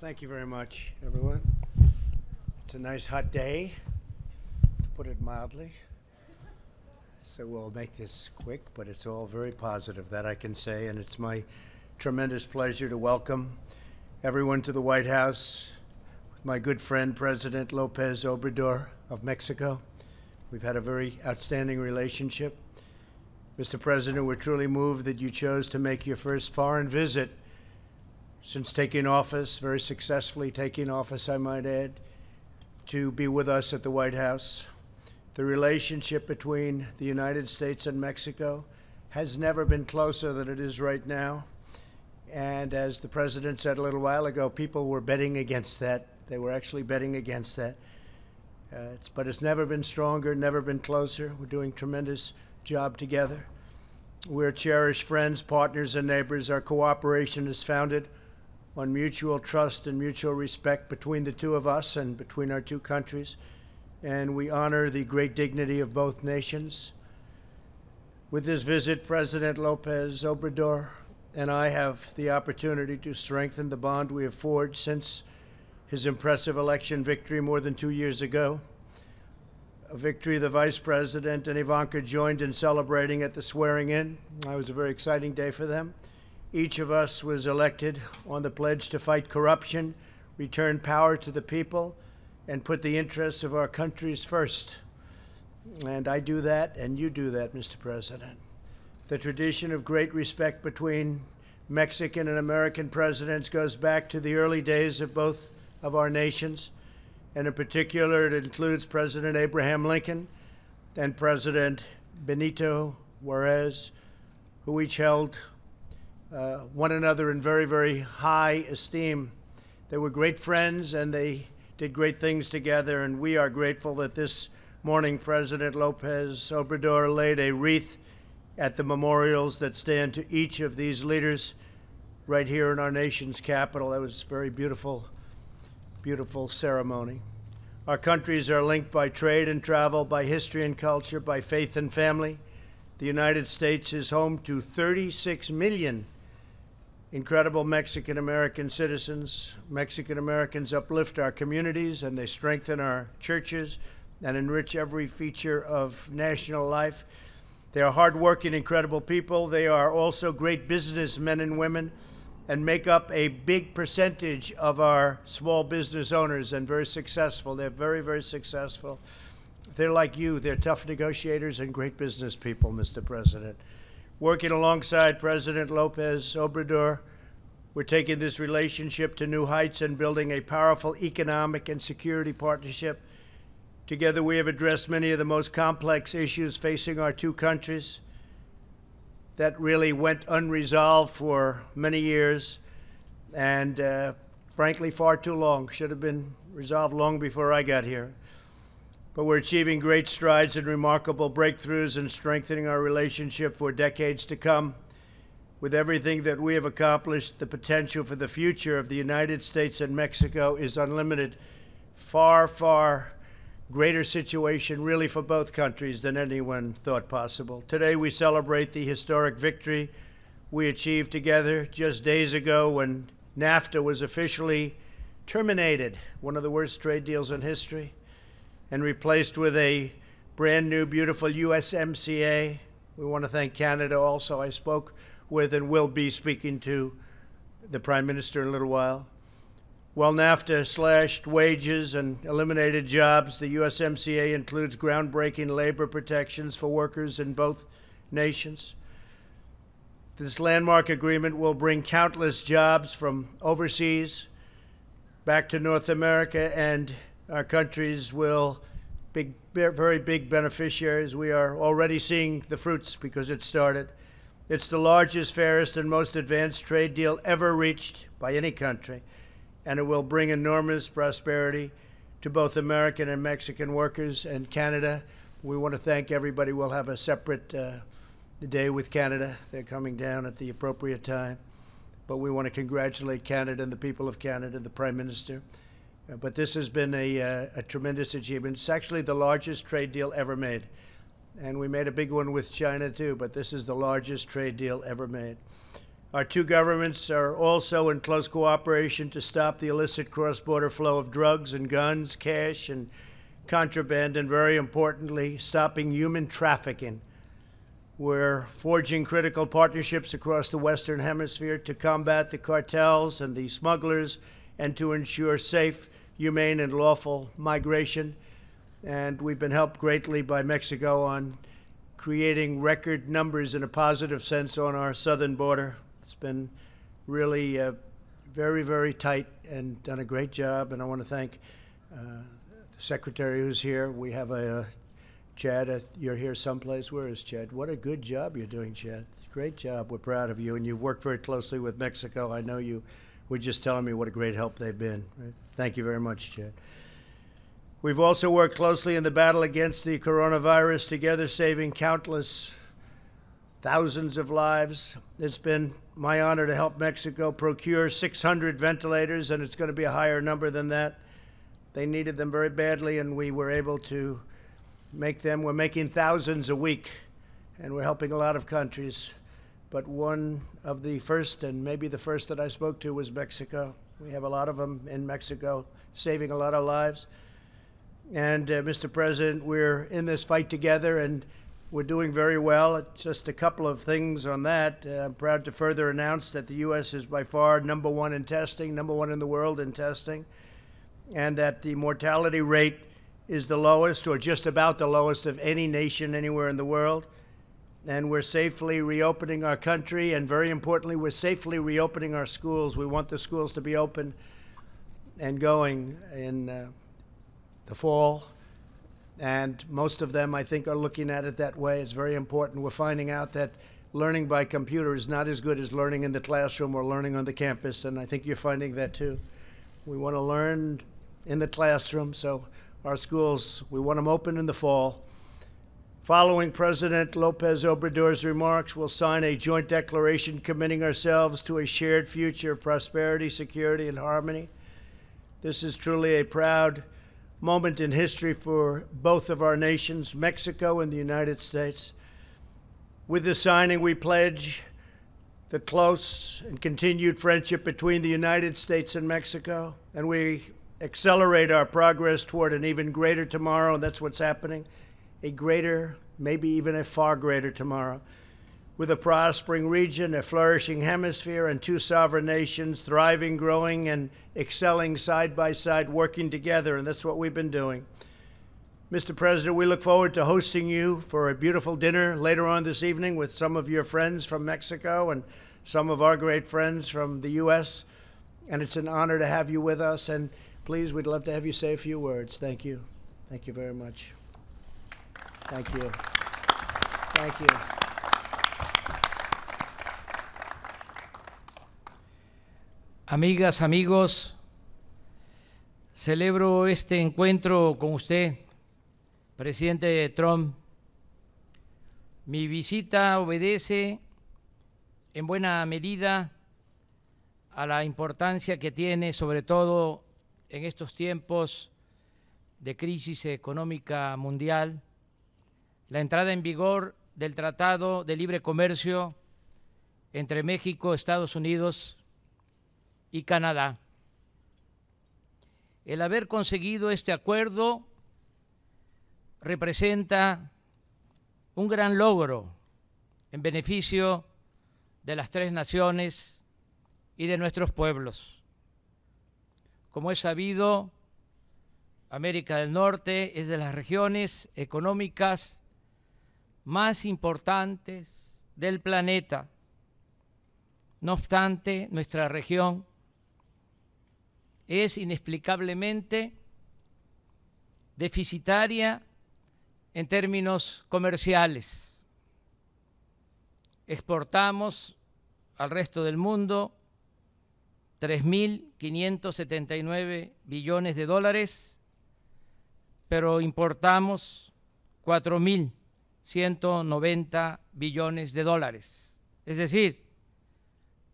Thank you very much, everyone. It's a nice hot day, to put it mildly. So we'll make this quick, but it's all very positive, that I can say. And it's my tremendous pleasure to welcome everyone to the White House with my good friend, President López Obrador of Mexico. We've had a very outstanding relationship. Mr. President, we're truly moved that you chose to make your first foreign visit since taking office, very successfully taking office, I might add, to be with us at the White House. The relationship between the United States and Mexico has never been closer than it is right now. And as the President said a little while ago, people were betting against that. They were actually betting against that. But it's never been stronger, never been closer. We're doing a tremendous job together. We're cherished friends, partners, and neighbors. Our cooperation is founded on mutual trust and mutual respect between the two of us and between our two countries. And we honor the great dignity of both nations. With this visit, President López Obrador and I have the opportunity to strengthen the bond we have forged since his impressive election victory more than 2 years ago, a victory the Vice President and Ivanka joined in celebrating at the swearing-in. It was a very exciting day for them. Each of us was elected on the pledge to fight corruption, return power to the people, and put the interests of our countries first. And I do that, and you do that, Mr. President. The tradition of great respect between Mexican and American presidents goes back to the early days of both of our nations, and in particular, it includes President Abraham Lincoln and President Benito Juárez, who each held one another in very, very high esteem. They were great friends, and they did great things together, and we are grateful that this morning President López Obrador laid a wreath at the memorials that stand to each of these leaders right here in our nation's capital. That was a very beautiful, beautiful ceremony. Our countries are linked by trade and travel, by history and culture, by faith and family. The United States is home to 36 million incredible Mexican-American citizens. Mexican-Americans uplift our communities, and they strengthen our churches and enrich every feature of national life. They are hardworking, incredible people. They are also great businessmen and women and make up a big percentage of our small business owners, and very successful. They're very, very successful. They're like you. They're tough negotiators and great business people, Mr. President. Working alongside President López Obrador, we're taking this relationship to new heights and building a powerful economic and security partnership. Together, we have addressed many of the most complex issues facing our two countries that really went unresolved for many years and, frankly, far too long. Should have been resolved long before I got here. But we're achieving great strides and remarkable breakthroughs and strengthening our relationship for decades to come. With everything that we have accomplished, the potential for the future of the United States and Mexico is unlimited. Far, far greater situation really for both countries than anyone thought possible. Today we celebrate the historic victory we achieved together just days ago when NAFTA was officially terminated, one of the worst trade deals in history, and replaced with a brand new, beautiful USMCA. We want to thank Canada also. I spoke with and will be speaking to the Prime Minister in a little while. While NAFTA slashed wages and eliminated jobs, the USMCA includes groundbreaking labor protections for workers in both nations. This landmark agreement will bring countless jobs from overseas back to North America, and our countries will be very big beneficiaries. We are already seeing the fruits because it started. It's the largest, fairest, and most advanced trade deal ever reached by any country, and it will bring enormous prosperity to both American and Mexican workers and Canada. We want to thank everybody. We'll have a separate day with Canada. They're coming down at the appropriate time. But we want to congratulate Canada and the people of Canada, the Prime Minister. But this has been a tremendous achievement. It's actually the largest trade deal ever made. And we made a big one with China, too, but this is the largest trade deal ever made. Our two governments are also in close cooperation to stop the illicit cross-border flow of drugs and guns, cash and contraband, and very importantly, stopping human trafficking. We're forging critical partnerships across the Western Hemisphere to combat the cartels and the smugglers and to ensure safe, humane, and lawful migration. And we've been helped greatly by Mexico on creating record numbers in a positive sense on our southern border. It's been really very, very tight and done a great job. And I want to thank the secretary who's here. We have Chad, you're here someplace. Where is Chad? What a good job you're doing, Chad. Great job. We're proud of you. And you've worked very closely with Mexico. I know you were just telling me what a great help they've been. Right? Thank you very much, Chad. We've also worked closely in the battle against the coronavirus together, saving countless thousands of lives. It's been my honor to help Mexico procure 600 ventilators, and it's going to be a higher number than that. They needed them very badly, and we were able to make them. We're making thousands a week, and we're helping a lot of countries. But one of the first, and maybe the first that I spoke to, was Mexico. We have a lot of them in Mexico, saving a lot of lives. And Mr. President, we're in this fight together, and we're doing very well. Just a couple of things on that. I'm proud to further announce that the U.S. is by far #1 in testing, #1 in the world in testing, and that the mortality rate is the lowest, or just about the lowest, of any nation anywhere in the world. And we're safely reopening our country, and very importantly, we're safely reopening our schools. We want the schools to be open and going in the fall, and most of them, I think, are looking at it that way. It's very important. We're finding out that learning by computer is not as good as learning in the classroom or learning on the campus, and I think you're finding that too. We want to learn in the classroom, so our schools, we want them open in the fall. Following President Lopez Obrador's remarks, we'll sign a joint declaration committing ourselves to a shared future of prosperity, security, and harmony. This is truly a proud moment in history for both of our nations, Mexico and the United States. With the signing, we pledge the close and continued friendship between the United States and Mexico, and we accelerate our progress toward an even greater tomorrow, and that's what's happening, a greater, maybe even a far greater tomorrow. With a prospering region, a flourishing hemisphere, and two sovereign nations thriving, growing, and excelling side by side, working together, and that's what we've been doing. Mr. President, we look forward to hosting you for a beautiful dinner later on this evening with some of your friends from Mexico and some of our great friends from the U.S., and it's an honor to have you with us, and please, we'd love to have you say a few words. Thank you. Thank you very much. Thank you. Thank you. Amigas, amigos, celebro este encuentro con usted, presidente Trump. Mi visita obedece en buena medida a la importancia que tiene, sobre todo en estos tiempos de crisis económica mundial, la entrada en vigor del Tratado de Libre Comercio entre México, Estados Unidos y Canadá. El haber conseguido este acuerdo representa un gran logro en beneficio de las tres naciones y de nuestros pueblos. Como es sabido, América del Norte es de las regiones económicas más importantes del planeta. No obstante, nuestra región es inexplicablemente deficitaria en términos comerciales. Exportamos al resto del mundo 3.579 billones de dólares, pero importamos 4.190 billones de dólares. Es decir,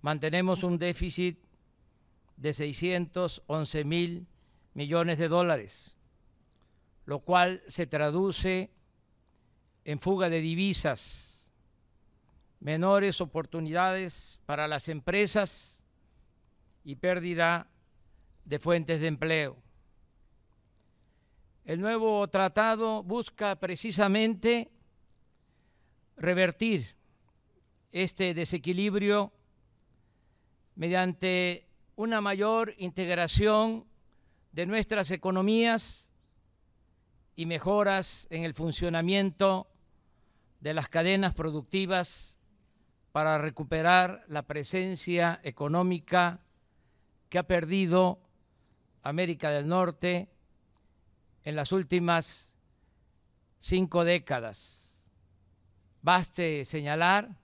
mantenemos un déficit de 611.000 millones de dólares, lo cual se traduce en fuga de divisas menores oportunidades para las empresas y pérdida de fuentes de empleo. El nuevo tratado busca precisamente revertir este desequilibrio mediante una mayor integración de nuestras economías y mejoras en el funcionamiento de las cadenas productivas para recuperar la presencia económica que ha perdido América del Norte en las últimas 5 décadas. Baste señalar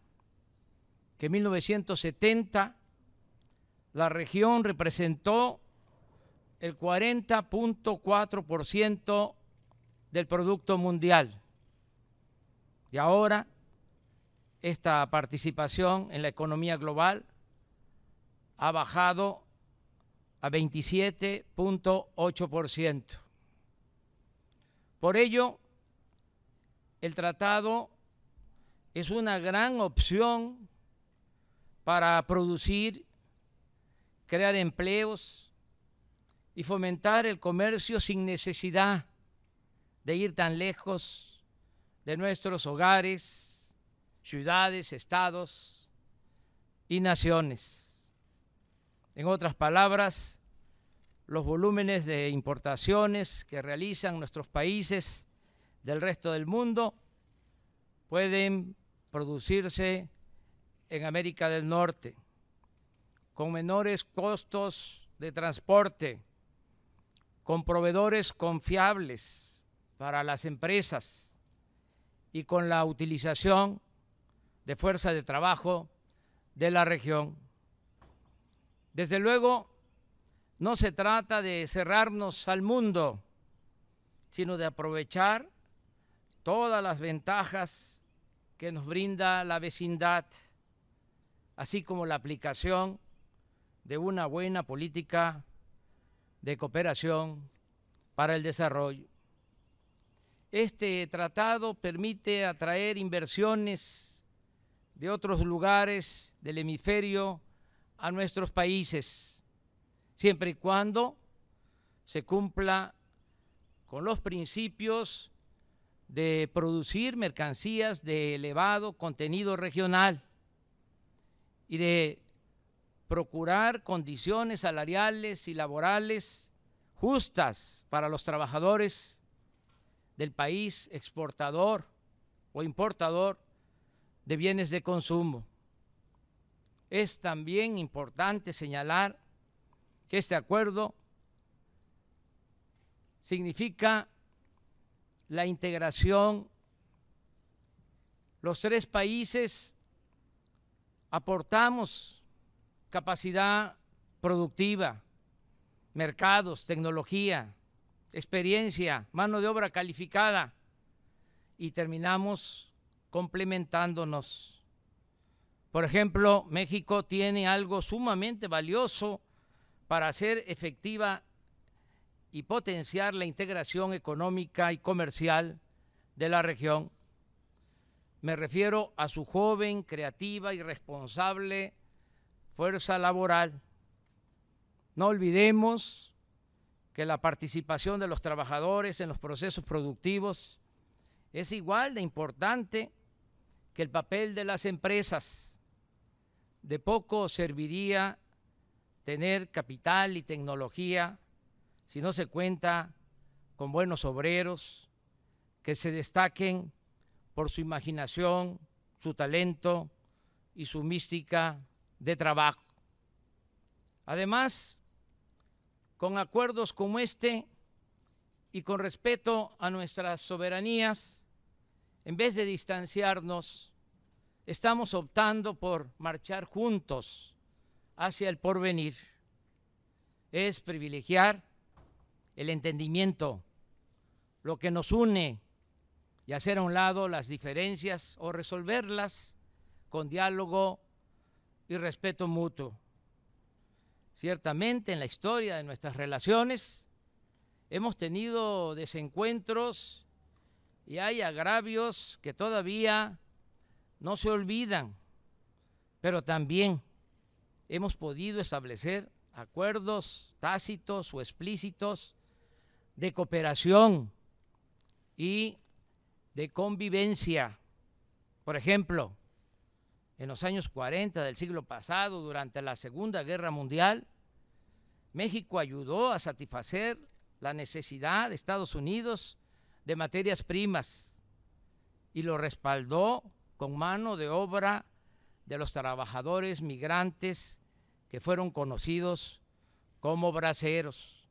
que en 1970 la región representó el 40.4% del Producto Mundial y ahora esta participación en la economía global ha bajado a 27.8%. Por ello, el tratado es una gran opción para producir, crear empleos y fomentar el comercio sin necesidad de ir tan lejos de nuestros hogares, ciudades, estados y naciones. En otras palabras, los volúmenes de importaciones que realizan nuestros países del resto del mundo pueden producirse en América del Norte con menores costos de transporte, con proveedores confiables para las empresas y con la utilización de fuerza de trabajo de la región. Desde luego, no se trata de cerrarnos al mundo, sino de aprovechar todas las ventajas que nos brinda la vecindad, así como la aplicación de una buena política de cooperación para el desarrollo. Este tratado permite atraer inversiones de otros lugares del hemisferio a nuestros países, siempre y cuando se cumpla con los principios de producir mercancías de elevado contenido regional y de procurar condiciones salariales y laborales justas para los trabajadores del país exportador o importador de bienes de consumo. Es también importante señalar que este acuerdo significa la integración. Los 3 países aportamos capacidad productiva, mercados, tecnología, experiencia, mano de obra calificada y terminamos complementándonos. Por ejemplo, México tiene algo sumamente valioso para hacer efectiva y potenciar la integración económica y comercial de la región. Me refiero a su joven, creativa y responsable fuerza laboral. No olvidemos que la participación de los trabajadores en los procesos productivos es igual de importante que el papel de las empresas. De poco serviría tener capital y tecnología si no se cuenta con buenos obreros que se destaquen por su imaginación, su talento y su mística de trabajo. Además, con acuerdos como este y con respeto a nuestras soberanías, en vez de distanciarnos, estamos optando por marchar juntos hacia el porvenir. Es privilegiar el entendimiento, lo que nos une, y hacer a un lado las diferencias o resolverlas con diálogo y respeto mutuo. Ciertamente en la historia de nuestras relaciones hemos tenido desencuentros y hay agravios que todavía no se olvidan, pero también hemos podido establecer acuerdos tácitos o explícitos de cooperación y de convivencia. Por ejemplo, en los años 40 del siglo pasado, durante la Segunda Guerra Mundial, México ayudó a satisfacer la necesidad de Estados Unidos de materias primas y lo respaldó con mano de obra de los trabajadores migrantes que fueron conocidos como braceros.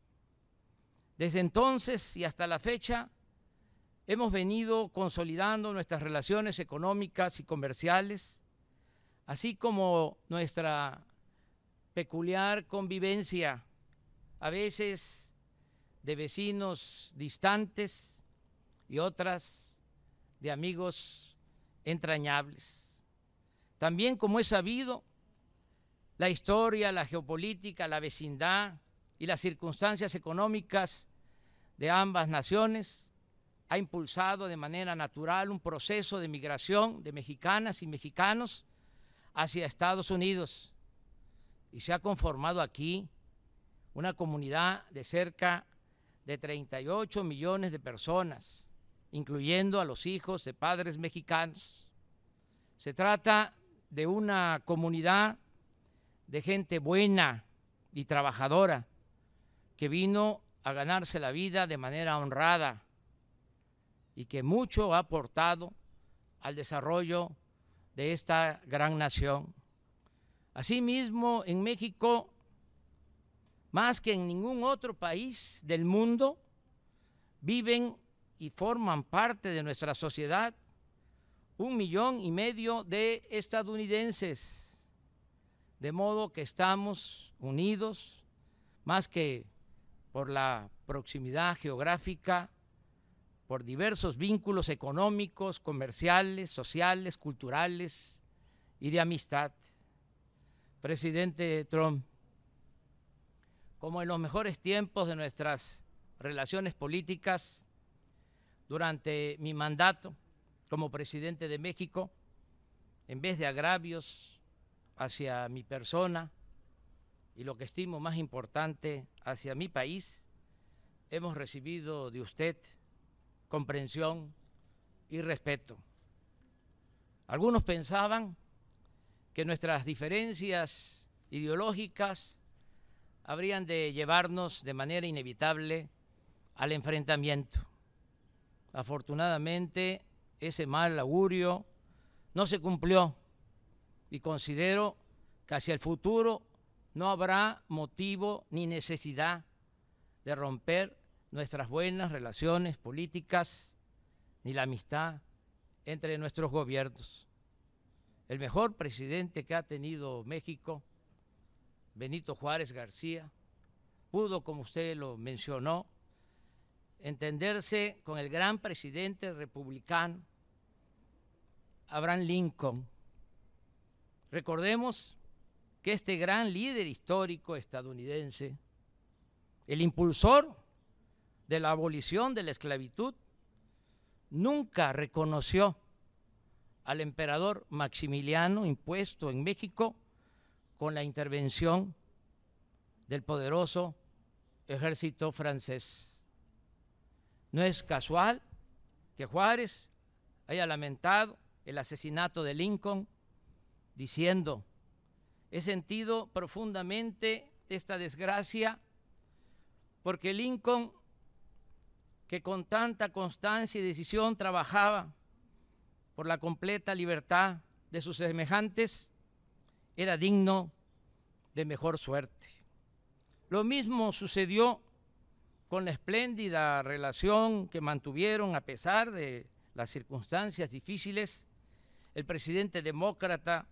Desde entonces y hasta la fecha, hemos venido consolidando nuestras relaciones económicas y comerciales, así como nuestra peculiar convivencia, a veces de vecinos distantes y otras de amigos entrañables. También, como es sabido, la historia, la geopolítica, la vecindad y las circunstancias económicas de ambas naciones ha impulsado de manera natural un proceso de migración de mexicanas y mexicanos hacia Estados Unidos, y se ha conformado aquí una comunidad de cerca de 38 millones de personas, incluyendo a los hijos de padres mexicanos. Se trata de una comunidad de gente buena y trabajadora que vino a ganarse la vida de manera honrada y que mucho ha aportado al desarrollo de esta gran nación. Asimismo, en México, más que en ningún otro país del mundo, viven y forman parte de nuestra sociedad 1,5 millones de estadounidenses, de modo que estamos unidos más que por la proximidad geográfica, por diversos vínculos económicos, comerciales, sociales, culturales y de amistad. Presidente Trump, como en los mejores tiempos de nuestras relaciones políticas, durante mi mandato como presidente de México, en vez de agravios hacia mi persona y lo que estimo más importante, hacia mi país, hemos recibido de usted comprensión y respeto. Algunos pensaban que nuestras diferencias ideológicas habrían de llevarnos de manera inevitable al enfrentamiento. Afortunadamente, ese mal augurio no se cumplió y considero que hacia el futuro no habrá motivo ni necesidad de romper nuestras buenas relaciones políticas ni la amistad entre nuestros gobiernos. El mejor presidente que ha tenido México, Benito Juárez García, pudo, como usted lo mencionó, entenderse con el gran presidente republicano Abraham Lincoln. Recordemos que este gran líder histórico estadounidense, el impulsor de la abolición de la esclavitud, nunca reconoció al emperador Maximiliano impuesto en México con la intervención del poderoso ejército francés. No es casual que Juárez haya lamentado el asesinato de Lincoln diciendo: he sentido profundamente esta desgracia porque Lincoln, que con tanta constancia y decisión trabajaba por la completa libertad de sus semejantes, era digno de mejor suerte. Lo mismo sucedió con la espléndida relación que mantuvieron, a pesar de las circunstancias difíciles, el presidente demócrata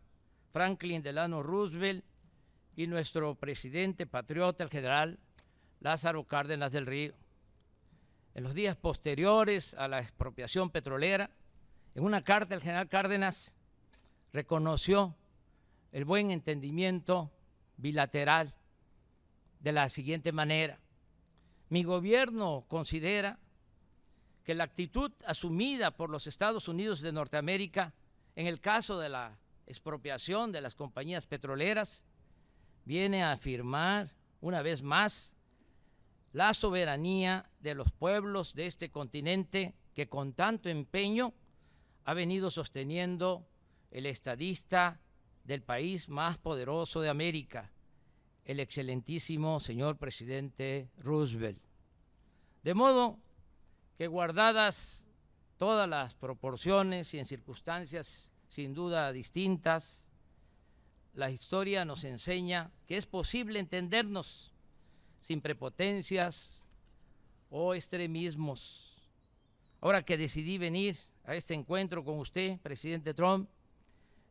Franklin Delano Roosevelt y nuestro presidente patriota, el general Lázaro Cárdenas del Río. En los días posteriores a la expropiación petrolera, en una carta el general Cárdenas reconoció el buen entendimiento bilateral de la siguiente manera: mi gobierno considera que la actitud asumida por los Estados Unidos de Norteamérica en el caso de la expropiación de las compañías petroleras, viene a afirmar una vez más la soberanía de los pueblos de este continente que con tanto empeño ha venido sosteniendo el estadista del país más poderoso de América, el excelentísimo señor presidente Roosevelt. De modo que, guardadas todas las proporciones y en circunstancias sin duda distintas, la historia nos enseña que es posible entendernos sin prepotencias o extremismos. Ahora que decidí venir a este encuentro con usted, presidente Trump,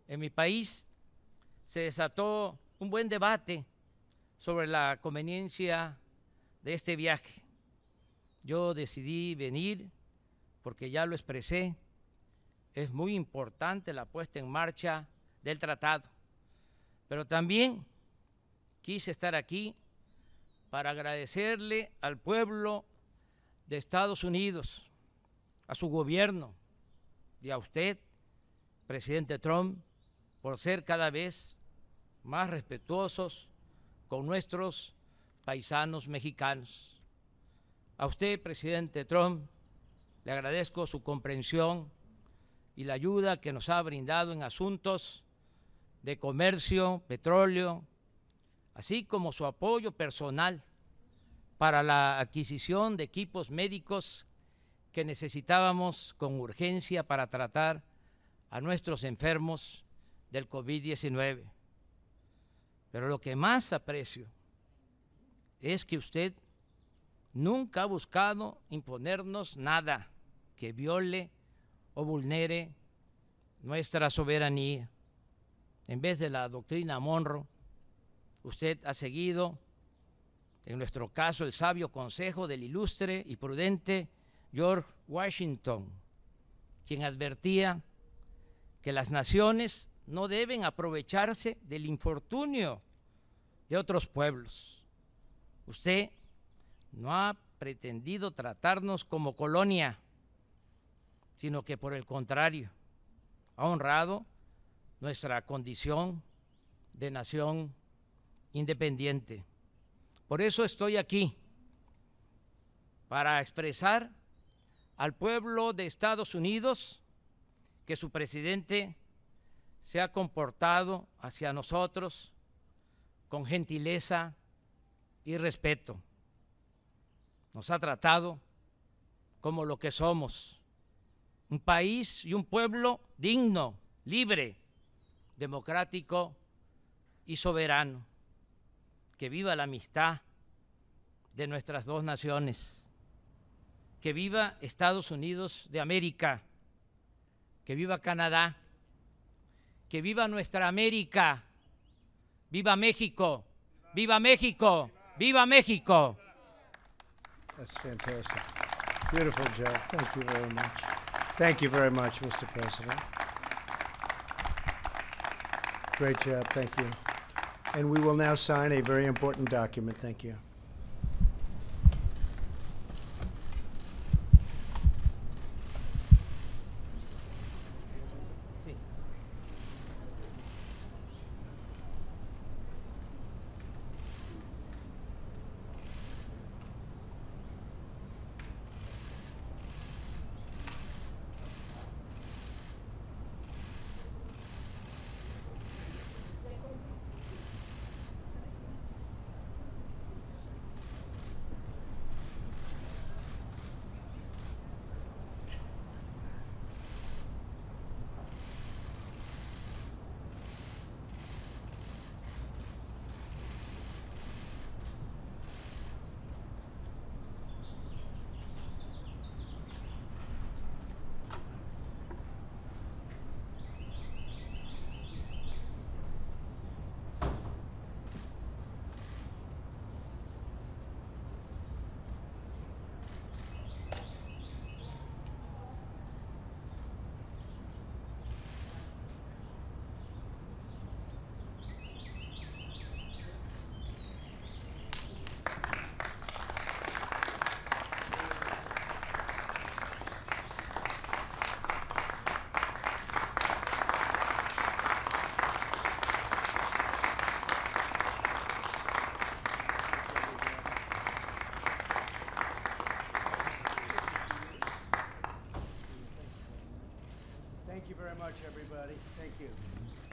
en mi país se desató un buen debate sobre la conveniencia de este viaje. Yo decidí venir porque ya lo expresé, es muy importante la puesta en marcha del tratado, pero también quise estar aquí para agradecerle al pueblo de Estados Unidos, a su gobierno y a usted, presidente Trump, por ser cada vez más respetuosos con nuestros paisanos mexicanos. A usted, presidente Trump, le agradezco su comprensión y la ayuda que nos ha brindado en asuntos de comercio, petróleo, así como su apoyo personal para la adquisición de equipos médicos que necesitábamos con urgencia para tratar a nuestros enfermos del COVID-19. Pero lo que más aprecio es que usted nunca ha buscado imponernos nada que viole o vulnere nuestra soberanía. En vez de la doctrina Monroe, usted ha seguido, en nuestro caso, el sabio consejo del ilustre y prudente George Washington, quien advertía que las naciones no deben aprovecharse del infortunio de otros pueblos. Usted no ha pretendido tratarnos como colonia, sino que por el contrario, ha honrado nuestra condición de nación independiente. Por eso estoy aquí, para expresar al pueblo de Estados Unidos que su presidente se ha comportado hacia nosotros con gentileza y respeto. Nos ha tratado como lo que somos, un país y un pueblo digno, libre, democrático y soberano. Que viva la amistad de nuestras dos naciones, que viva Estados Unidos de América, que viva Canadá, que viva nuestra América, viva México, viva México, viva México. That's fantastic. Beautiful, Joe. Thank you very much. Thank you very much, Mr. President. Great job. Thank you. And we will now sign a very important document. Thank you. Thank you very much, everybody. Thank you.